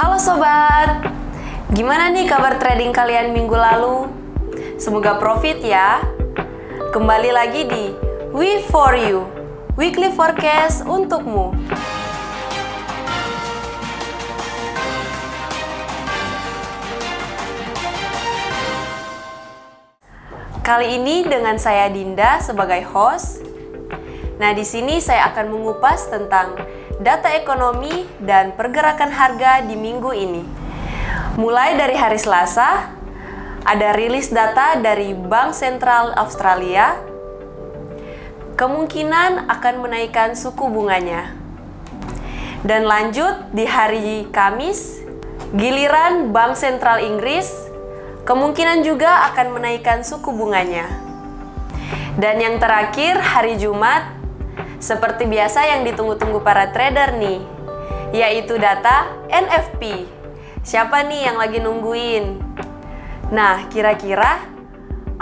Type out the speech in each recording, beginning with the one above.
Halo sobat, gimana nih kabar trading kalian minggu lalu? Semoga profit ya. Kembali lagi di We For You, Weekly Forecast untukmu. Kali ini dengan saya Dinda sebagai host. Nah, di sini saya akan mengupas tentang data ekonomi dan pergerakan harga di minggu ini. Mulai dari hari Selasa, ada rilis data dari Bank Sentral Australia, kemungkinan akan menaikkan suku bunganya. Dan lanjut di hari Kamis, giliran Bank Sentral Inggris, kemungkinan juga akan menaikkan suku bunganya. Dan yang terakhir hari Jumat, seperti biasa yang ditunggu-tunggu para trader nih, yaitu data NFP. Siapa nih yang lagi nungguin? Nah, kira-kira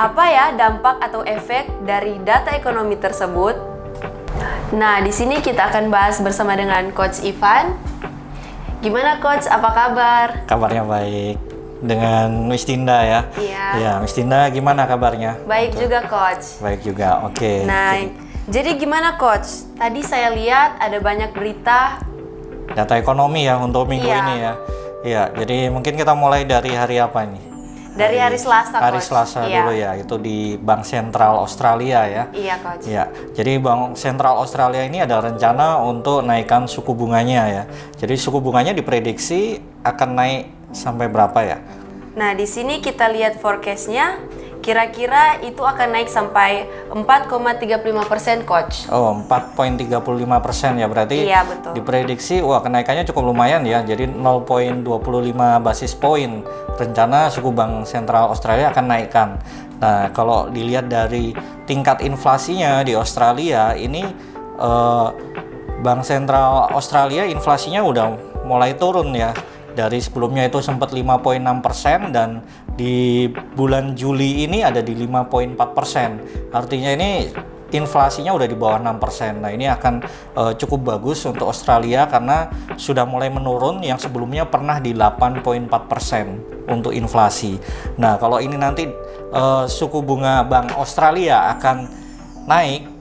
apa ya dampak atau efek dari data ekonomi tersebut? Nah, di sini kita akan bahas bersama dengan Coach Ivan. Gimana Coach, apa kabar? Kabarnya baik. Dengan Miss Dinda ya? Iya. Ya, Miss Dinda gimana kabarnya? Baik juga Coach. Baik juga, oke. Nah, jadi gimana Coach? Tadi saya lihat ada banyak berita Data ekonomi ya untuk minggu ini ya. Iya, jadi mungkin kita mulai dari hari apa nih? dari hari Selasa Coach. Hari Selasa dulu ya, itu di Bank Sentral Australia ya. Iya Coach. Ya, jadi Bank Sentral Australia ini ada rencana untuk naikkan suku bunganya ya. Jadi suku bunganya diprediksi akan naik sampai berapa ya? Nah, di sini kita lihat forecast-nya, kira-kira itu akan naik sampai 4,35% Coach. Oh, 4,35% ya, berarti Iya, betul. diprediksi wah kenaikannya cukup lumayan ya. Jadi 0,25 basis poin rencana suku Bank Sentral Australia akan naikkan. Nah, kalau dilihat dari tingkat inflasinya di Australia ini Bank Sentral Australia inflasinya udah mulai turun ya. Dari sebelumnya itu sempat 5,6% dan di bulan Juli ini ada di 5,4%. Artinya ini inflasinya udah di bawah 6%. Nah, ini akan cukup bagus untuk Australia karena sudah mulai menurun yang sebelumnya pernah di 8,4% untuk inflasi. Nah, kalau ini nanti suku bunga Bank Australia akan naik.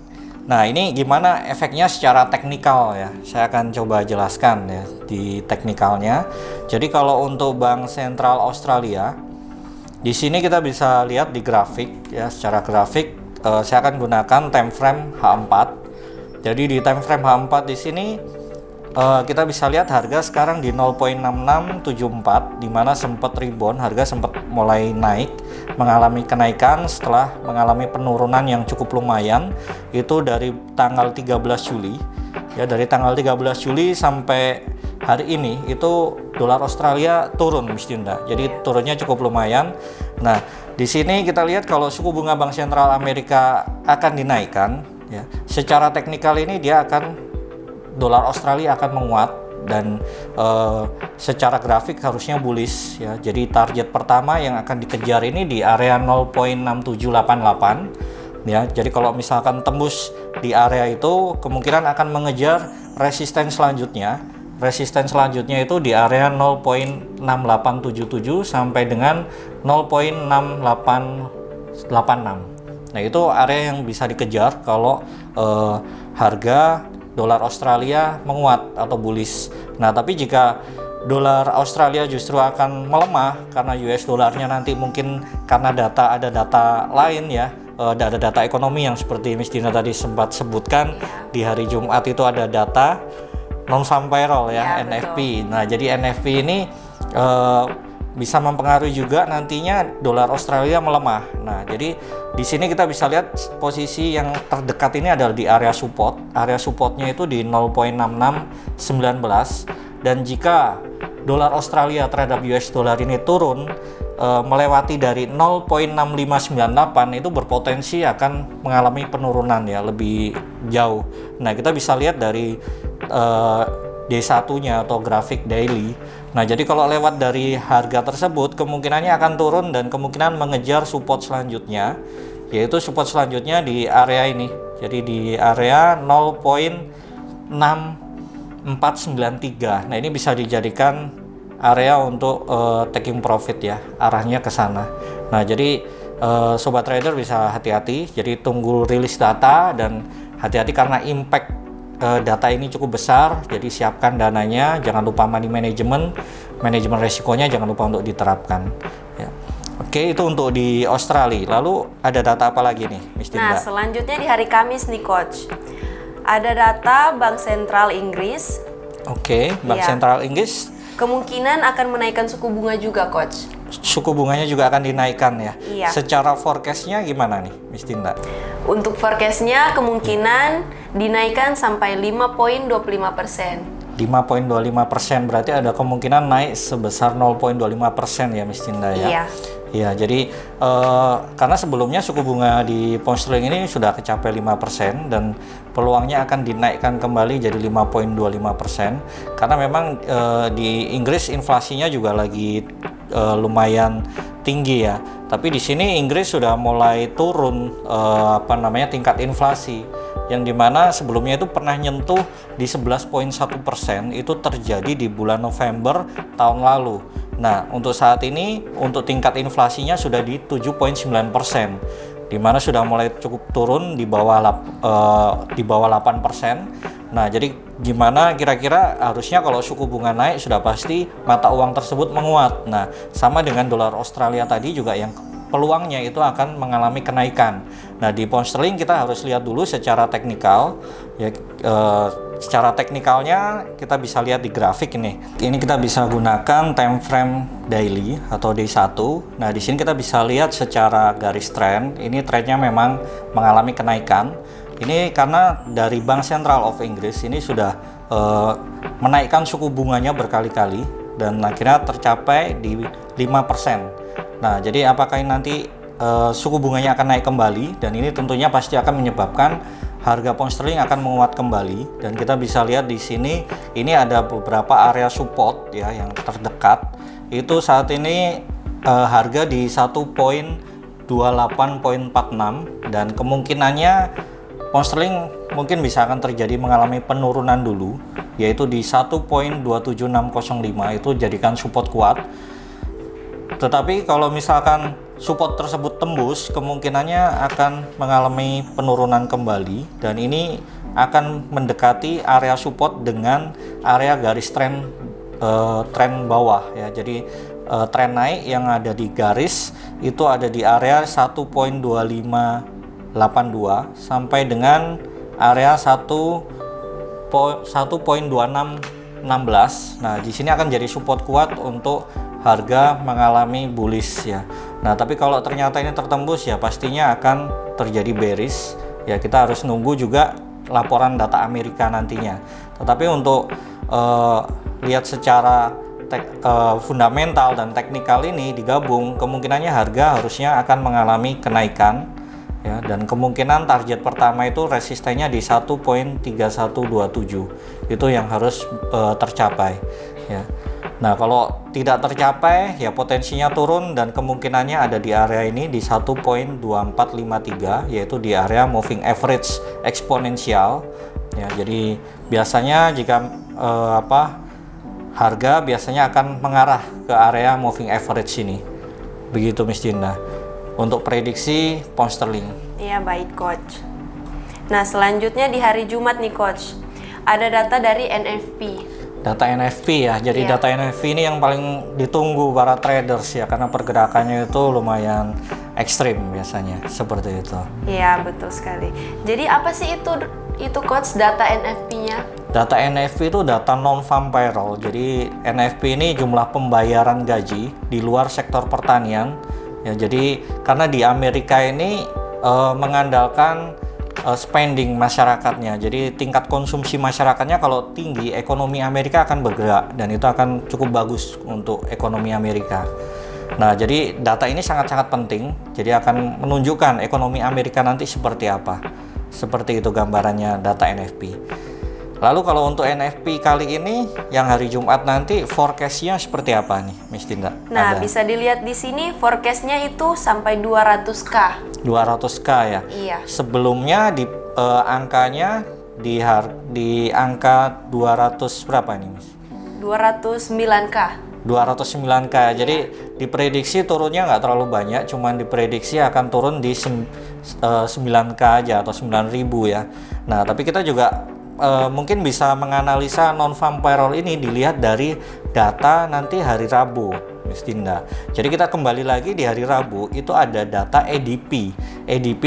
Nah, ini gimana efeknya secara teknikal ya? Saya akan coba jelaskan ya di teknikalnya. Jadi kalau untuk Bank Sentral Australia, di sini kita bisa lihat di grafik ya, secara grafik saya akan gunakan time frame H4. Jadi di time frame H4 di sini kita bisa lihat harga sekarang di 0,6674 di mana sempat rebound, harga sempat mulai naik, mengalami kenaikan setelah mengalami penurunan yang cukup lumayan itu dari tanggal 13 Juli. Ya, dari tanggal 13 Juli sampai hari ini itu dolar Australia turun, Miss Dinda. Jadi turunnya cukup lumayan. Nah, di sini kita lihat kalau suku bunga Bank Sentral Amerika akan dinaikkan ya. Secara teknikal ini dia akan dolar Australia akan menguat dan secara grafik harusnya bullish ya. Jadi target pertama yang akan dikejar ini di area 0,6788 ya. Jadi kalau misalkan tembus di area itu kemungkinan akan mengejar resisten selanjutnya. Resisten selanjutnya itu di area 0,6877 sampai dengan 0,6886. Nah, itu area yang bisa dikejar kalau harga dolar Australia menguat atau bullish. Nah, tapi jika dolar Australia justru akan melemah karena US dolarnya nanti mungkin karena ada data lain ya, ada data ekonomi yang seperti Miss Dina tadi sempat sebutkan di hari Jumat itu ada data non-farm payroll ya, NFP. Betul. Nah, jadi NFP ini bisa mempengaruhi juga nantinya dolar Australia melemah. Nah, jadi di sini kita bisa lihat posisi yang terdekat ini adalah di area support. Area supportnya itu di 0,6619 dan jika dolar Australia terhadap US dollar ini turun melewati dari 0,6598 itu berpotensi akan mengalami penurunan ya lebih jauh. Nah, kita bisa lihat dari D1-nya atau grafik daily. Nah, jadi kalau lewat dari harga tersebut kemungkinannya akan turun dan kemungkinan mengejar support selanjutnya, yaitu support selanjutnya di area ini. Jadi di area 0,6493. Nah, ini bisa dijadikan area untuk taking profit ya, arahnya ke sana. Nah, jadi sobat trader bisa hati-hati, jadi tunggu rilis data dan hati-hati karena impact data ini cukup besar, jadi siapkan dananya, jangan lupa money management, manajemen resikonya jangan lupa untuk diterapkan. Ya. Oke, itu untuk di Australia. Lalu ada data apa lagi nih, Miss Dinda? Nah, selanjutnya di hari Kamis nih Coach. Ada data Bank Sentral Inggris. Oke, Bank Sentral Inggris Kemungkinan akan menaikkan suku bunga juga, Coach. suku bunganya juga akan dinaikkan ya. Iya. Secara forecast-nya gimana nih, Miss Dinda? Untuk forecast-nya kemungkinan dinaikkan sampai 5,25%. 5,25%, berarti ada kemungkinan naik sebesar 0,25% ya, Miss Dinda ya. Iya. Ya, jadi karena sebelumnya suku bunga di pound sterling ini sudah kecapai 5% dan peluangnya akan dinaikkan kembali jadi 5,25% karena memang di Inggris inflasinya juga lagi lumayan tinggi ya. Tapi di sini Inggris sudah mulai turun tingkat inflasi yang dimana sebelumnya itu pernah nyentuh di 11,1%, itu terjadi di bulan November tahun lalu. Nah, untuk saat ini untuk tingkat inflasinya sudah di 7,9%, di mana sudah mulai cukup turun di bawah 8%. Nah, jadi gimana kira-kira harusnya kalau suku bunga naik sudah pasti mata uang tersebut menguat. Nah, sama dengan dolar Australia tadi juga yang peluangnya itu akan mengalami kenaikan. Nah, di pound sterling kita harus lihat dulu secara teknikal ya. Secara teknikalnya kita bisa lihat di grafik ini. Ini kita bisa gunakan time frame daily atau day 1. Nah, di sini kita bisa lihat secara garis trend. Ini trendnya memang mengalami kenaikan. Ini karena dari Bank Sentral of Inggris ini sudah menaikkan suku bunganya berkali-kali dan akhirnya tercapai di 5%. Nah, jadi apakah ini nanti suku bunganya akan naik kembali, dan ini tentunya pasti akan menyebabkan harga pound sterling akan menguat kembali. Dan kita bisa lihat di sini ini ada beberapa area support ya yang terdekat. Itu saat ini harga di 1,2846 dan kemungkinannya pound sterling mungkin bisa akan terjadi mengalami penurunan dulu, yaitu di 1,27605 itu jadikan support kuat. Tetapi kalau misalkan support tersebut tembus, kemungkinannya akan mengalami penurunan kembali, dan ini akan mendekati area support dengan area garis tren bawah ya. Jadi tren naik yang ada di garis itu ada di area 1,2582 sampai dengan area 1,2616. Nah, di sini akan jadi support kuat untuk harga mengalami bullish ya. Nah, tapi kalau ternyata ini tertembus ya pastinya akan terjadi bearish ya. Kita harus nunggu juga laporan data Amerika nantinya. Tetapi untuk lihat secara fundamental dan teknikal ini digabung, kemungkinannya harga harusnya akan mengalami kenaikan ya, dan kemungkinan target pertama itu resistennya di 1,3127. Itu yang harus tercapai ya. Nah, kalau tidak tercapai ya potensinya turun dan kemungkinannya ada di area ini di 1,2453, yaitu di area moving average eksponensial ya. Jadi biasanya jika harga biasanya akan mengarah ke area moving average ini. Begitu Miss Dinda untuk prediksi pound sterling. Iya, baik Coach. Nah, selanjutnya di hari Jumat nih Coach, ada data dari NFP. Data NFP ya, jadi data NFP ini yang paling ditunggu para traders ya, karena pergerakannya itu lumayan ekstrim biasanya, seperti itu. Iya, betul sekali. Jadi apa sih itu Coach data NFP-nya? Data NFP itu data non-farm payroll, jadi NFP ini jumlah pembayaran gaji di luar sektor pertanian ya. Jadi karena di Amerika ini mengandalkan spending masyarakatnya, jadi tingkat konsumsi masyarakatnya kalau tinggi, ekonomi Amerika akan bergerak dan itu akan cukup bagus untuk ekonomi Amerika. Nah, jadi data ini sangat-sangat penting, jadi akan menunjukkan ekonomi Amerika nanti seperti apa. Seperti itu gambarannya data NFP. Lalu kalau untuk NFP kali ini yang hari Jumat nanti forecast-nya seperti apa nih, Miss Dinda? Nah, bisa dilihat di sini forecast-nya itu sampai 200K. 200K ya. Iya. Sebelumnya di angkanya di angka 200 berapa ini, Miss? 209K. 209K. Jadi diprediksi turunnya nggak terlalu banyak, cuman diprediksi akan turun di 9K aja atau 9.000 ya. Nah, tapi kita juga mungkin bisa menganalisa non-farm payroll ini dilihat dari data nanti hari Rabu, Miss Dinda. Jadi kita kembali lagi di hari Rabu itu ada data ADP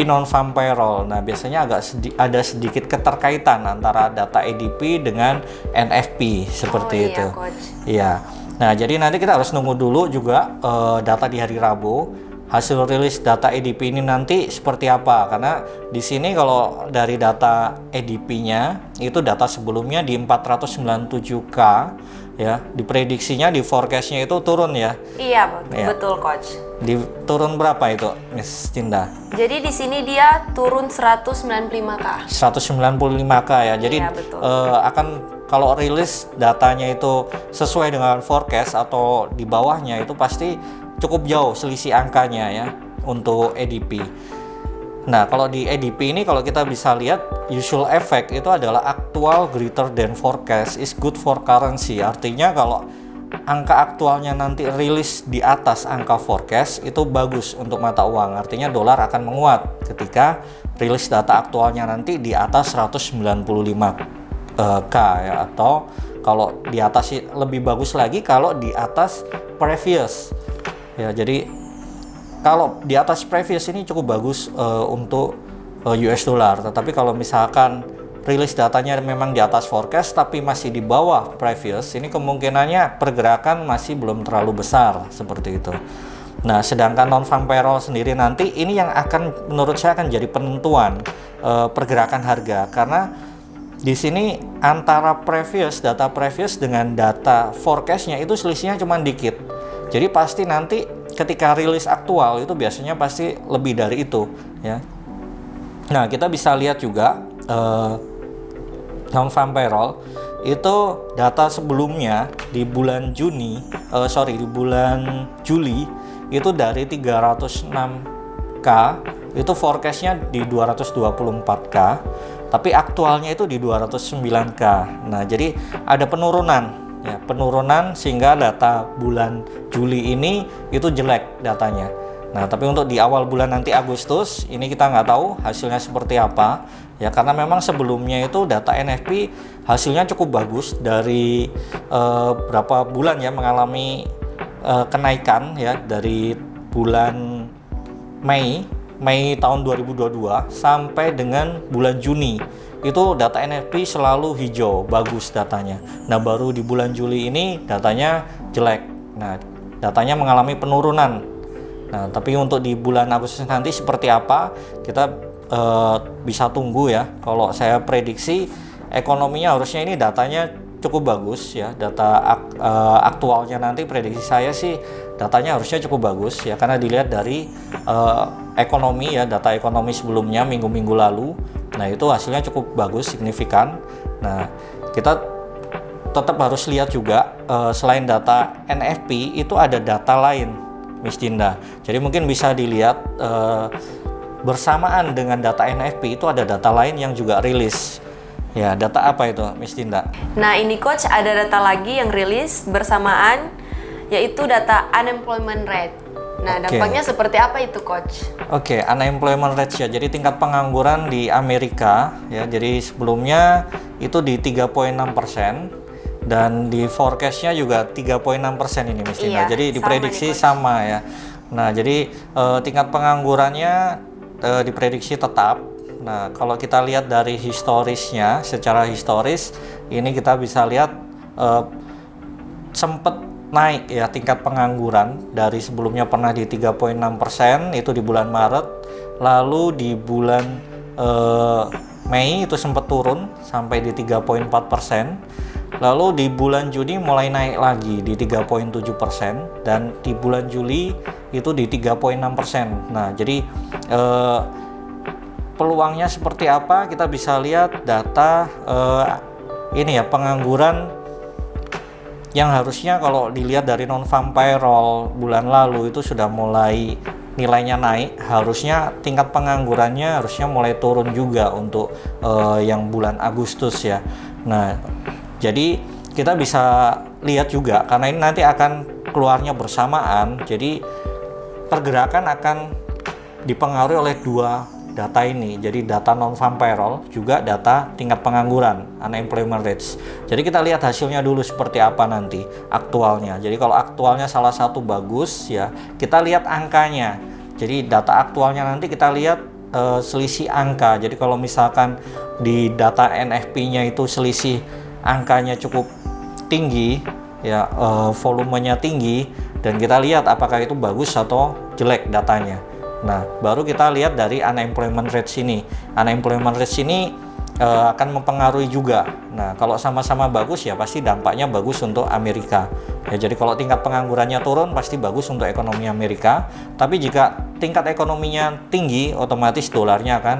non-farm payroll. Nah, biasanya ada sedikit keterkaitan antara data ADP dengan NFP seperti itu. Coach. Iya. Nah, jadi nanti kita harus nunggu dulu juga data di hari Rabu. Hasil rilis data ADP ini nanti seperti apa? Karena di sini kalau dari data ADP-nya itu data sebelumnya di 497K ya, diprediksinya di forecast-nya itu turun ya. Iya, Ya. betul Coach. Turun berapa itu, Miss Tinda? Jadi di sini dia turun 195K. 195K ya. Jadi Iya, betul. akan kalau rilis datanya itu sesuai dengan forecast atau di bawahnya itu pasti cukup jauh selisih angkanya ya untuk ADP. Nah, kalau di ADP ini kalau kita bisa lihat usual effect itu adalah actual greater than forecast is good for currency. Artinya kalau angka aktualnya nanti rilis di atas angka forecast itu bagus untuk mata uang. Artinya dolar akan menguat ketika rilis data aktualnya nanti di atas 195K ya, atau kalau di atas lebih bagus lagi kalau di atas previous. Ya, jadi kalau di atas previous ini cukup bagus untuk US dollar. Tetapi kalau misalkan rilis datanya memang di atas forecast tapi masih di bawah previous, ini kemungkinannya pergerakan masih belum terlalu besar seperti itu. Nah, sedangkan non-farm payroll sendiri nanti ini yang akan menurut saya akan jadi penentuan pergerakan harga, karena di sini antara data previous dengan data forecastnya itu selisihnya cuma dikit. Jadi pasti nanti ketika rilis aktual itu biasanya pasti lebih dari itu ya. Nah, kita bisa lihat juga non-farm payroll itu data sebelumnya di bulan di bulan Juli itu dari 306K itu forecastnya di 224K, tapi aktualnya itu di 209K. Nah, jadi ada penurunan ya, sehingga data bulan Juli ini itu jelek datanya. Nah, tapi untuk di awal bulan nanti Agustus ini kita nggak tahu hasilnya seperti apa ya, karena memang sebelumnya itu data NFP hasilnya cukup bagus dari berapa bulan ya, mengalami kenaikan ya dari bulan Mei tahun 2022 sampai dengan bulan Juni itu data NFP selalu hijau, bagus datanya. Nah, baru di bulan Juli ini datanya jelek. Nah, datanya mengalami penurunan. Nah, tapi untuk di bulan Agustus nanti seperti apa, kita bisa tunggu ya. Kalau saya prediksi ekonominya harusnya ini datanya cukup bagus ya. Data aktualnya nanti prediksi saya sih datanya harusnya cukup bagus ya, karena dilihat dari ekonomi ya, data ekonomi sebelumnya minggu-minggu lalu. Nah, itu hasilnya cukup bagus, signifikan. Nah, kita tetap harus lihat juga selain data NFP itu ada data lain, Miss Dinda. Jadi mungkin bisa dilihat bersamaan dengan data NFP itu ada data lain yang juga rilis. Ya, data apa itu, Miss Dinda? Nah, ini Coach ada data lagi yang rilis bersamaan, yaitu data unemployment rate. Nah, dampaknya seperti apa itu, Coach? Oke, unemployment rate ya. Jadi tingkat pengangguran di Amerika ya. Jadi sebelumnya itu di 3,6% dan di forecastnya juga 3,6% ini, Miss Dinda. Iya, jadi diprediksi sama ya. Nah, jadi tingkat penganggurannya diprediksi tetap. Nah, kalau kita lihat dari historisnya, secara historis ini kita bisa lihat sempat naik ya tingkat pengangguran dari sebelumnya pernah di 3,6% itu di bulan Maret, lalu di bulan Mei itu sempat turun sampai di 3,4%, lalu di bulan Juni mulai naik lagi di 3,7%, dan di bulan Juli itu di 3,6%. Nah, jadi peluangnya seperti apa kita bisa lihat data ini ya, pengangguran yang harusnya kalau dilihat dari non-farm payroll bulan lalu itu sudah mulai nilainya naik, harusnya tingkat penganggurannya harusnya mulai turun juga untuk yang bulan Agustus ya. Nah, jadi kita bisa lihat juga karena ini nanti akan keluarnya bersamaan. Jadi pergerakan akan dipengaruhi oleh dua data ini. Jadi data non-farm payroll juga data tingkat pengangguran, unemployment rates. Jadi kita lihat hasilnya dulu seperti apa nanti aktualnya. Jadi kalau aktualnya salah satu bagus ya, kita lihat angkanya. Jadi data aktualnya nanti kita lihat selisih angka. Jadi kalau misalkan di data NFP-nya itu selisih angkanya cukup tinggi ya, volumenya tinggi, dan kita lihat apakah itu bagus atau jelek datanya. Nah, baru kita lihat dari unemployment rate sini. Unemployment rate sini akan mempengaruhi juga. Nah, kalau sama-sama bagus ya pasti dampaknya bagus untuk Amerika. Ya, jadi kalau tingkat penganggurannya turun pasti bagus untuk ekonomi Amerika. Tapi jika tingkat ekonominya tinggi, otomatis dolarnya akan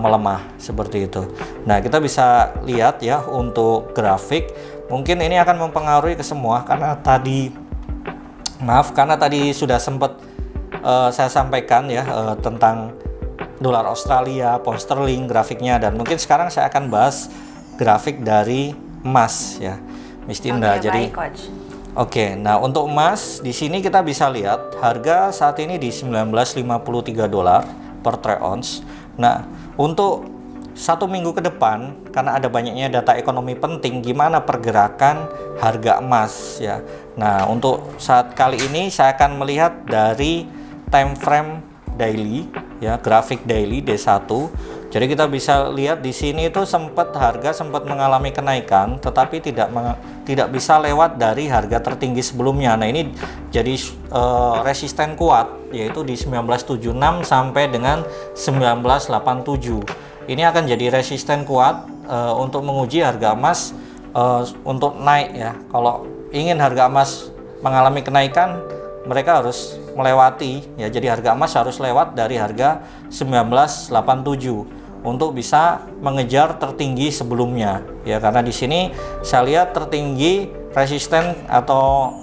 melemah seperti itu. Nah, kita bisa lihat ya untuk grafik. Mungkin ini akan mempengaruhi ke semua karena tadi sudah sempat saya sampaikan ya tentang dolar Australia, pound sterling grafiknya, dan mungkin sekarang saya akan bahas grafik dari emas ya, Miss Tinda. Jadi Oke, nah untuk emas di sini kita bisa lihat harga saat ini di 1953 dolar per troy ounce. Nah, untuk satu minggu ke depan karena ada banyaknya data ekonomi penting, gimana pergerakan harga emas ya. Nah, untuk saat kali ini saya akan melihat dari time frame daily ya, grafik daily D1. Jadi kita bisa lihat di sini itu harga sempat mengalami kenaikan, tetapi tidak bisa lewat dari harga tertinggi sebelumnya. Nah, ini jadi resisten kuat yaitu di 1976 sampai dengan 1987. Ini akan jadi resisten kuat untuk menguji harga emas untuk naik ya. Kalau ingin harga emas mengalami kenaikan, mereka harus melewati ya, jadi harga emas harus lewat dari harga 1987 untuk bisa mengejar tertinggi sebelumnya ya, karena di sini saya lihat tertinggi resisten atau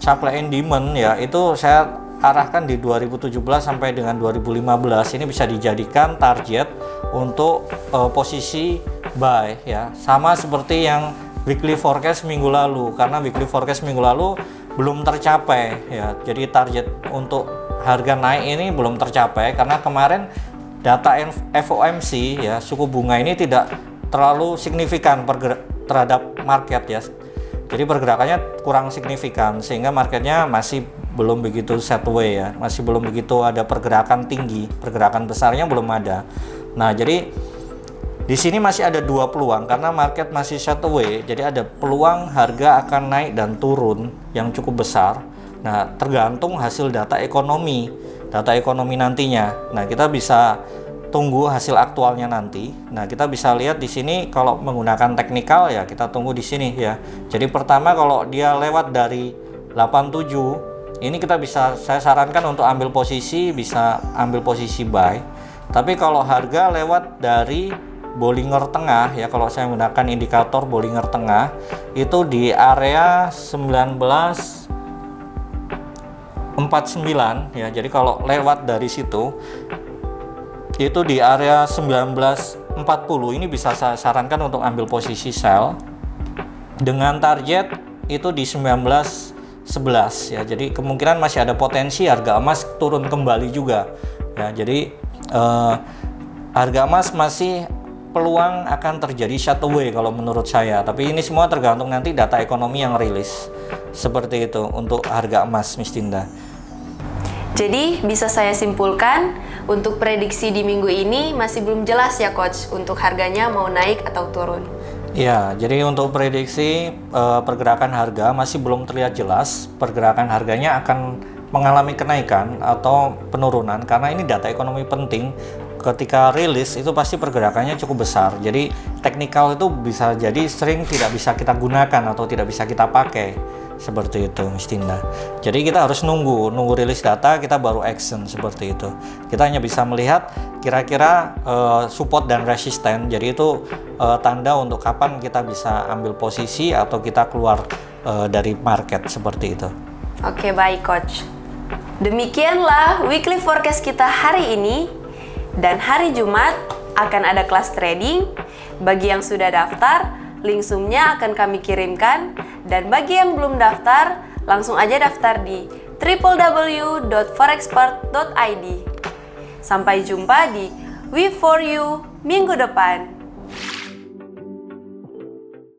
supply and demand ya, itu saya arahkan di 2017 sampai dengan 2015. Ini bisa dijadikan target untuk posisi buy ya, sama seperti yang weekly forecast minggu lalu, karena weekly forecast minggu lalu belum tercapai ya. Jadi target untuk harga naik ini belum tercapai karena kemarin data FOMC ya, suku bunga ini tidak terlalu signifikan terhadap market ya. Jadi pergerakannya kurang signifikan sehingga marketnya masih belum begitu setway ya, masih belum begitu ada pergerakan tinggi, pergerakan besarnya belum ada. Nah, jadi di sini masih ada dua peluang karena market masih setway, jadi ada peluang harga akan naik dan turun yang cukup besar. Nah, tergantung hasil data ekonomi nantinya. Nah, kita bisa tunggu hasil aktualnya nanti. Nah, kita bisa lihat di sini kalau menggunakan teknikal ya, kita tunggu di sini ya. Jadi pertama kalau dia lewat dari 87, ini saya sarankan untuk ambil posisi, bisa ambil posisi buy. Tapi kalau harga lewat dari Bollinger Tengah ya, kalau saya menggunakan indikator Bollinger Tengah itu di area 1949 ya. Jadi kalau lewat dari situ itu di area 1940, ini bisa saya sarankan untuk ambil posisi sell dengan target itu di 1911 ya. Jadi kemungkinan masih ada potensi harga emas turun kembali juga ya. Jadi harga emas masih peluang akan terjadi short-away kalau menurut saya, tapi ini semua tergantung nanti data ekonomi yang rilis seperti itu untuk harga emas, Miss Tinda. Jadi bisa saya simpulkan untuk prediksi di minggu ini masih belum jelas ya Coach untuk harganya mau naik atau turun. Ya, jadi untuk prediksi pergerakan harga masih belum terlihat jelas, pergerakan harganya akan mengalami kenaikan atau penurunan karena ini data ekonomi penting. Ketika rilis itu pasti pergerakannya cukup besar. Jadi teknikal itu bisa jadi sering tidak bisa kita gunakan atau tidak bisa kita pakai seperti itu, Miss Tinda. Jadi kita harus nunggu rilis data, kita baru action seperti itu. Kita hanya bisa melihat kira-kira support dan resisten. Jadi itu tanda untuk kapan kita bisa ambil posisi atau kita keluar dari market seperti itu. Oke, baik Coach. Demikianlah weekly forecast kita hari ini. Dan hari Jumat akan ada kelas trading. Bagi yang sudah daftar, Link Zoom-nya akan kami kirimkan, dan bagi yang belum daftar, langsung aja daftar di www.forexpert.id. Sampai jumpa di We For You minggu depan.